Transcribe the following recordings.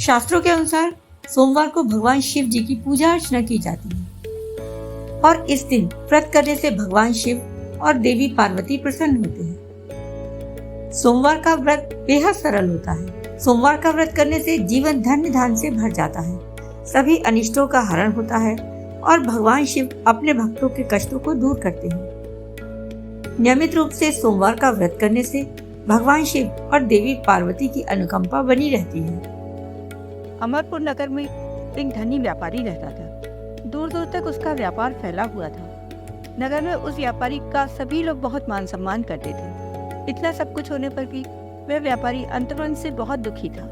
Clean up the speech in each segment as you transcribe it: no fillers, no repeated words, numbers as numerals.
शास्त्रों के अनुसार सोमवार को भगवान शिव जी की पूजा अर्चना की जाती है और इस दिन व्रत करने से भगवान शिव और देवी पार्वती प्रसन्न होते हैं। सोमवार का व्रत बेहद सरल होता है। सोमवार का व्रत करने से जीवन धन्य धान्य से भर जाता है, सभी अनिष्टों का हरण होता है और भगवान शिव अपने भक्तों के कष्टों को दूर करते हैं। नियमित रूप से सोमवार का व्रत करने से भगवान शिव और देवी पार्वती की अनुकंपा बनी रहती है। अमरपुर नगर में एक धनी व्यापारी रहता था। दूर दूर तक उसका व्यापार फैला हुआ था। नगर में उस व्यापारी का सभी लोग बहुत मान सम्मान करते थे। इतना सब कुछ होने पर भी वह व्यापारी अंतर्मन से बहुत दुखी था,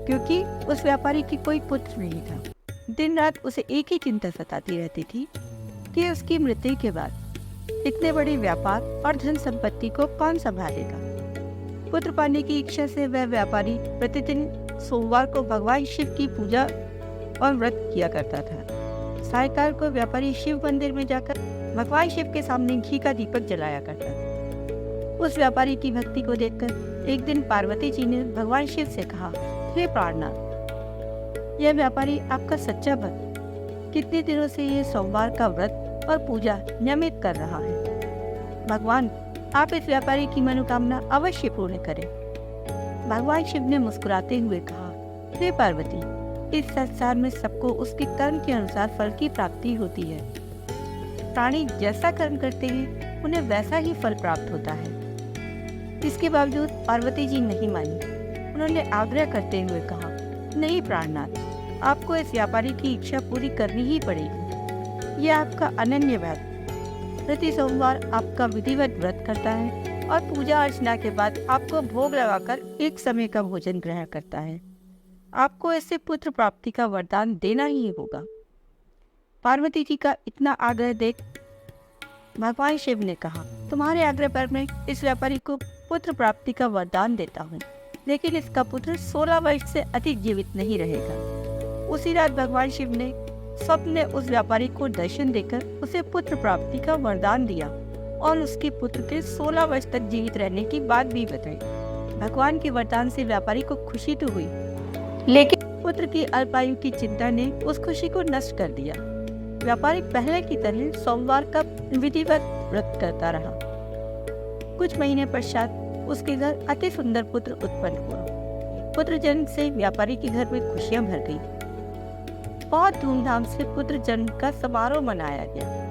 क्योंकि उस व्यापारी की कोई पुत्र नहीं था। दिन रात उसे एक ही चिंता सताती रहती थी कि उसकी मृत्यु के बाद इतने बड़े व्यापार और धन संपत्ति को कौन संभालेगा। पुत्र पाने की इच्छा से वह व्यापारी प्रतिदिन सोमवार को भगवान शिव की पूजा और व्रत किया करता था। सायंकाल को व्यापारी शिव मंदिर में जाकर भगवान शिव के सामने घी का दीपक जलाया करता था। उस व्यापारी की भक्ति को देखकर एक दिन पार्वती जी ने भगवान शिव से कहा, हे प्राणनाथ, यह व्यापारी आपका सच्चा भक्त कितने दिनों से ये सोमवार का व्रत और पूजा नियमित कर रहा है। भगवान, आप इस व्यापारी की मनोकामना अवश्य पूर्ण करें। भगवान शिव ने मुस्कुराते हुए कहा, हे पार्वती, इस संसार में सबको उसके कर्म के अनुसार फल की प्राप्ति होती है। प्राणी जैसा कर्म करते हैं उन्हें वैसा ही फल प्राप्त होता है। इसके बावजूद पार्वती जी नहीं मानी। उन्होंने आग्रह करते हुए कहा, नहीं प्राणनाथ, आपको इस व्यापारी की इच्छा पूरी करनी ही पड़ेगी। यह आपका अनन्य व्रत प्रति सोमवार आपका विधिवत व्रत करता है और पूजा अर्चना के बाद आपको भोग लगाकर एक समय का भोजन ग्रहण करता है। आपको ऐसे पुत्र प्राप्ति का वरदान देना ही होगा। पार्वती जी का इतना आग्रह देख भगवान शिव ने कहा, तुम्हारे आग्रह पर मैं इस व्यापारी को पुत्र प्राप्ति का वरदान देता हूँ, लेकिन इसका पुत्र 16 वर्ष से अधिक जीवित नहीं रहेगा। उसी रात भगवान शिव ने स्वप्न में उस व्यापारी को दर्शन देकर उसे पुत्र प्राप्ति का वरदान दिया और उसके पुत्र के 16 वर्ष तक जीवित रहने की बात भी बताई। भगवान के वरदान से व्यापारी को खुशी तो हुई, लेकिन पुत्र की अल्पायु की चिंता ने उस खुशी को नष्ट कर दिया। व्यापारी पहले की तरह सोमवार का विधिवत व्रत करता रहा। कुछ महीने पश्चात उसके घर अति सुंदर पुत्र उत्पन्न हुआ। पुत्र जन्म से व्यापारी के घर में खुशियां भर गई। बहुत धूमधाम से पुत्र जन्म का समारोह मनाया गया।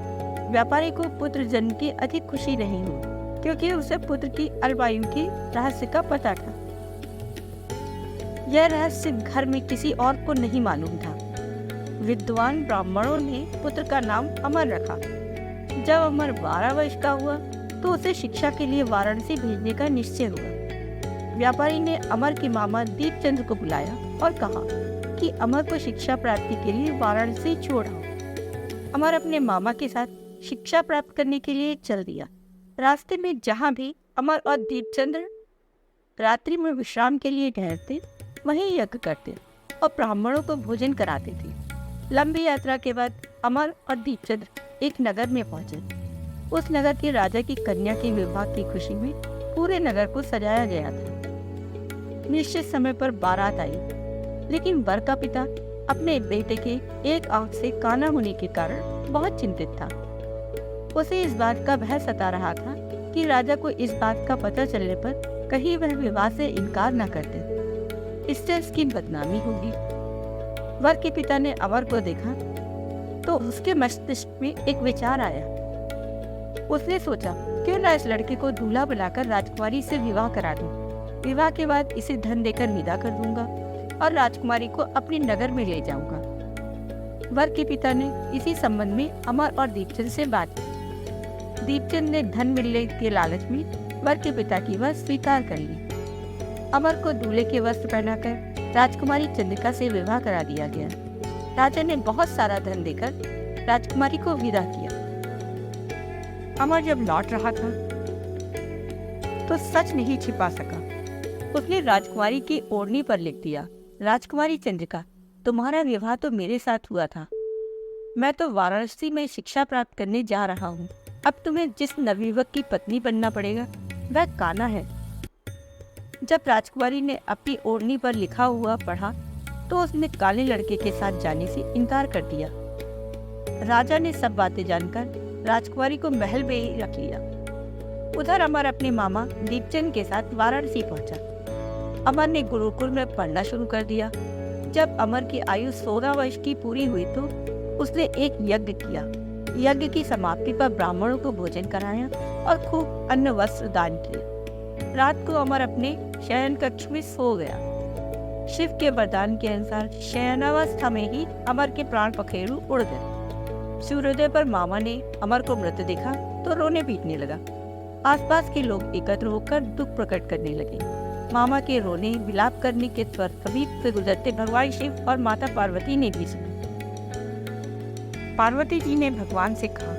व्यापारी को पुत्र जन्म की अधिक खुशी नहीं हुई, क्योंकि उसे पुत्र की अल्पायु के रहस्य का पता था। यह रहस्य घर में किसी और को नहीं मालूम था। विद्वान ब्राह्मणों ने पुत्र का नाम अमर रखा। जब अमर 12 वर्ष का हुआ तो उसे शिक्षा के लिए वाराणसी भेजने का निश्चय हुआ। व्यापारी ने अमर के मामा दीपचंद्र को बुलाया और कहा कि अमर को शिक्षा प्राप्ति के लिए वाराणसी छोड़ाओ। अमर अपने मामा के साथ शिक्षा प्राप्त करने के लिए चल दिया। रास्ते में जहाँ भी अमर और दीपचंद्र रात्रि में विश्राम के लिए ठहरते, वहीं यज्ञ करते और ब्राह्मणों को भोजन कराते थे। लंबी यात्रा के बाद अमर और दीपचंद्र एक नगर में पहुंचे। उस नगर के राजा की कन्या के विवाह की खुशी में पूरे नगर को सजाया गया था। निश्चित समय पर बारात आई, लेकिन वर का पिता अपने बेटे के एक आंख से काना होने के कारण बहुत चिंतित था। उसे इस बात का भय सता रहा था कि राजा को इस बात का पता चलने पर कहीं वह विवाह से इनकार न कर दे, इससे उसकी बदनामी होगी। वर के पिता ने अमर को देखा तो उसके मस्तिष्क में एक विचार आया। उसने सोचा, क्यों ना इस लड़के को दूल्हा बुलाकर राजकुमारी से विवाह करा दूं। विवाह के बाद इसे धन देकर विदा कर दूंगा और राजकुमारी को अपने नगर में ले जाऊंगा। वर के पिता ने इसी संबंध में अमर और दीपचंद से बात की। दीपचंद ने धन मिलने के लालच में वर के पिता की बात स्वीकार कर ली। अमर को दूल्हे के वस्त्र पहनाकर राजकुमारी चंद्रिका से विवाह करा दिया गया। राजा ने बहुत सारा धन देकर राजकुमारी को विदा किया। अमर जब लौट रहा था तो सच नहीं छिपा सका। उसने राजकुमारी की ओढ़नी पर लिख दिया, राजकुमारी चंद्रिका, तुम्हारा विवाह तो मेरे साथ हुआ था। मैं तो वाराणसी में शिक्षा प्राप्त करने जा रहा हूँ। अब तुम्हें जिस नवयुवक की पत्नी बनना पड़ेगा वह काना है। जब राजकुमारी ने अपनी ओढ़नी पर लिखा हुआ पढ़ा तो उसने काले लड़के के साथ जाने से इनकार कर दिया। राजा ने सब बातें जानकर राजकुमारी को महल में ही रख लिया। उधर अमर अपने मामा दीपचंद के साथ वाराणसी पहुंचा। अमर ने गुरुकुल में पढ़ना शुरू कर दिया। जब अमर की आयु 16 वर्ष की पूरी हुई तो उसने एक यज्ञ किया। यज्ञ की समाप्ति पर ब्राह्मणों को भोजन कराया और खूब अन्न वस्त्र दान किए। रात को अमर अपने शयन कक्ष में सो गया। शिव के वरदान के अनुसार शयनावस्था में ही अमर के प्राण पखेरु उड़ गए। सूर्योदय पर मामा ने अमर को मृत देखा तो रोने पीटने लगा। आसपास के लोग एकत्र होकर दुख प्रकट करने लगे। मामा के रोने विलाप करने के स्वर समीप से गुजरते भगवान शिव और माता पार्वती ने भी सुने। पार्वती जी ने भगवान से कहा,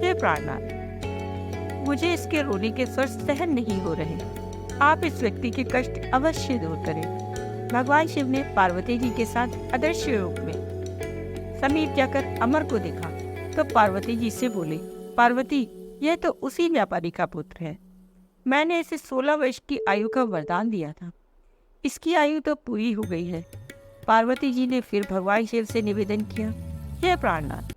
हे प्राणनाथ, मुझे इसके रोने के स्वर सहन नहीं हो रहे। आप इस व्यक्ति के कष्ट अवश्य दूर करें। भगवान शिव ने पार्वती जी के साथ अदृश्य रूप में समीप जाकर अमर को देखा तो पार्वती जी से बोले, पार्वती, यह तो उसी व्यापारी का पुत्र है। मैंने इसे 16 वर्ष की आयु का वरदान दिया था। इसकी आयु तो पूरी हो गई है। पार्वती जी ने फिर भगवान शिव से निवेदन किया, हे प्राणनाथ,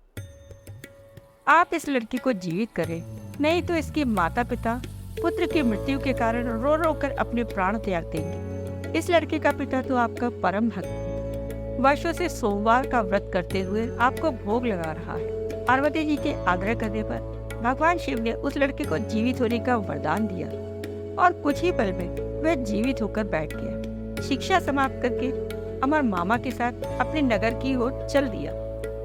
आप इस लड़की को जीवित करें, नहीं तो इसके माता पिता पुत्र की मृत्यु के कारण रो रो कर अपने प्राण त्याग देंगे। इस लड़के का पिता तो आपका परम भक्त है। वर्षों से सोमवार का व्रत करते हुए आपको भोग लगा रहा है। पार्वती जी के आग्रह करने पर भगवान शिव ने उस लड़के को जीवित होने का वरदान दिया और कुछ ही पल में वह जीवित होकर बैठ गया। शिक्षा समाप्त करके अमर मामा के साथ अपने नगर की ओर चल दिया।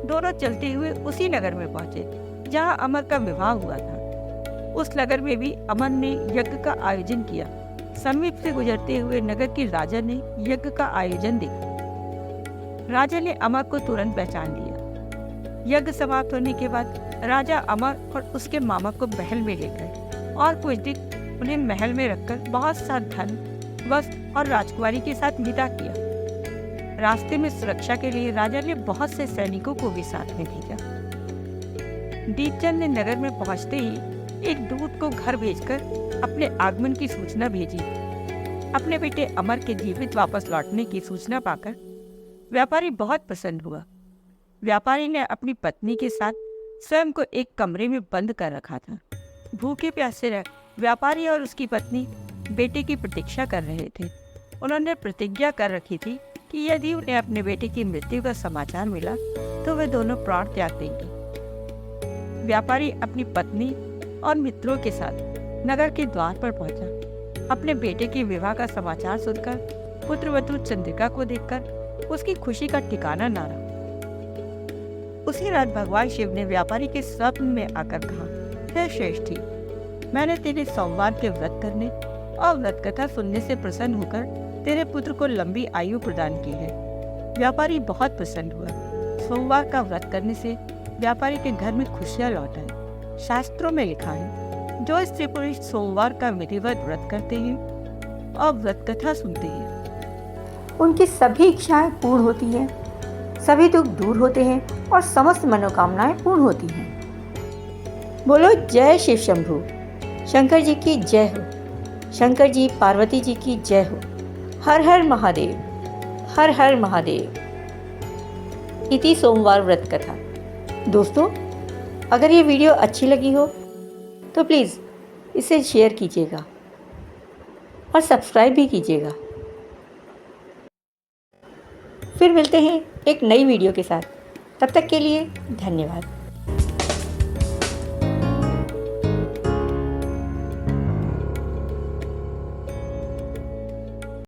दोनों चलते हुए उसी नगर में पहुंचे जहां अमर का विवाह हुआ था। उस नगर में भी अमर ने यज्ञ का आयोजन किया। समीप से गुजरते हुए नगर के राजा ने यज्ञ का आयोजन देखा। राजा ने अमर को तुरंत पहचान लिया। यज्ञ समाप्त होने के बाद राजा अमर और उसके मामा को महल में ले गए और कुछ दिन उन्हें महल में रखकर बहुत सा धन, वस्त्र और राजकुमारी के साथ विदा किया। रास्ते में सुरक्षा के लिए राजा ने बहुत से सैनिकों को भी साथ में भेजा। दीपचंद ने नगर में पहुंचते ही एक दूत को घर भेजकर अपने आगमन की सूचना भेजी। अपने बेटे अमर के जीवित वापस लौटने की सूचना पाकर व्यापारी बहुत प्रसन्न हुआ। व्यापारी ने अपनी पत्नी के साथ स्वयं को एक कमरे में बंद कर रखा था। भूखे प्यासे रह व्यापारी और उसकी पत्नी बेटे की प्रतीक्षा कर रहे थे। उन्होंने प्रतिज्ञा कर रखी थी कि यदि उन्हें अपने बेटे की मृत्यु का समाचार मिला तो वे दोनों प्राण त्याग देंगे। व्यापारी अपनी पत्नी और मित्रों के साथ नगर के द्वार पर पहुंचा। अपने बेटे के विवाह का समाचार सुनकर पुत्रवधू चंद्रिका को देखकर उसकी खुशी का ठिकाना न रहा। उसी रात भगवान शिव ने व्यापारी के स्वप्न में आकर कहा, हे श्रेष्ठी, मैंने तेरे सोमवार के व्रत करने और व्रत कथा सुनने से प्रसन्न होकर तेरे पुत्र को लंबी आयु प्रदान की है। व्यापारी बहुत प्रसन्न हुआ। सोमवार का व्रत करने से व्यापारी के घर में खुशियां लौट आई। शास्त्रों में लिखा है, जो स्त्री पुरुष सोमवार का विधिवत व्रत करते हैं और व्रत कथा सुनते हैं, उनकी सभी इच्छाएं पूर्ण होती हैं, सभी दुख दूर होते हैं और समस्त मनोकामनाएं पूर्ण होती हैं। बोलो जय शिव शंभू। शंकर जी की जय हो। शंकर जी पार्वती जी की जय हो। हर हर महादेव, हर हर महादेव। इति सोमवार व्रत कथा। दोस्तों, अगर ये वीडियो अच्छी लगी हो तो प्लीज़ इसे शेयर कीजिएगा और सब्सक्राइब भी कीजिएगा। फिर मिलते हैं एक नई वीडियो के साथ। तब तक के लिए धन्यवाद।